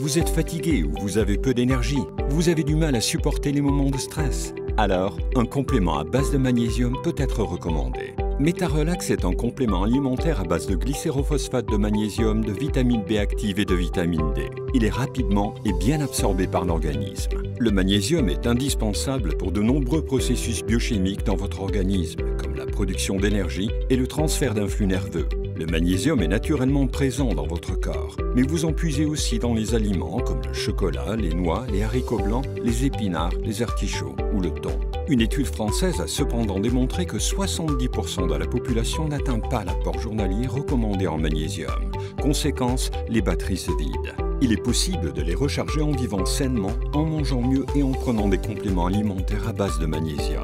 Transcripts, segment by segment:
Vous êtes fatigué ou vous avez peu d'énergie. Vous avez du mal à supporter les moments de stress. Alors, un complément à base de magnésium peut être recommandé. MetaRelax est un complément alimentaire à base de glycérophosphate de magnésium, de vitamine B active et de vitamine D. Il est rapidement et bien absorbé par l'organisme. Le magnésium est indispensable pour de nombreux processus biochimiques dans votre organisme, comme la production d'énergie et le transfert d'un flux nerveux. Le magnésium est naturellement présent dans votre corps, mais vous en puisez aussi dans les aliments comme le chocolat, les noix, les haricots blancs, les épinards, les artichauts ou le thon. Une étude française a cependant démontré que 70% de la population n'atteint pas l'apport journalier recommandé en magnésium. Conséquence, les batteries se vident. Il est possible de les recharger en vivant sainement, en mangeant mieux et en prenant des compléments alimentaires à base de magnésium.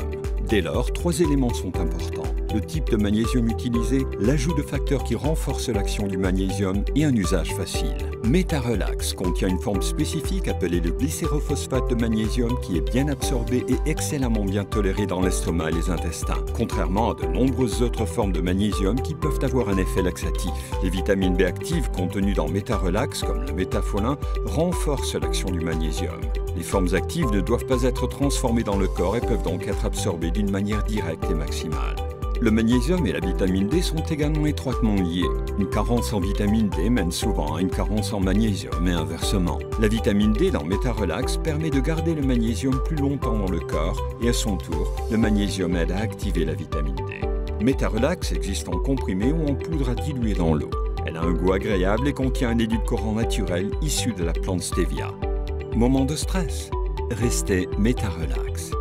Dès lors, 3 éléments sont importants. Le type de magnésium utilisé, l'ajout de facteurs qui renforcent l'action du magnésium et un usage facile. MetaRelax contient une forme spécifique appelée le glycérophosphate de magnésium qui est bien absorbé et excellemment bien toléré dans l'estomac et les intestins, contrairement à de nombreuses autres formes de magnésium qui peuvent avoir un effet laxatif. Les vitamines B actives contenues dans MetaRelax, comme le métafolin, renforcent l'action du magnésium. Les formes actives ne doivent pas être transformées dans le corps et peuvent donc être absorbées d'une manière directe et maximale. Le magnésium et la vitamine D sont également étroitement liés. Une carence en vitamine D mène souvent à une carence en magnésium et inversement. La vitamine D dans MetaRelax permet de garder le magnésium plus longtemps dans le corps et à son tour, le magnésium aide à activer la vitamine D. MetaRelax existe en comprimé ou en poudre à diluer dans l'eau. Elle a un goût agréable et contient un édulcorant naturel issu de la plante stevia. Moment de stress? Restez MetaRelax.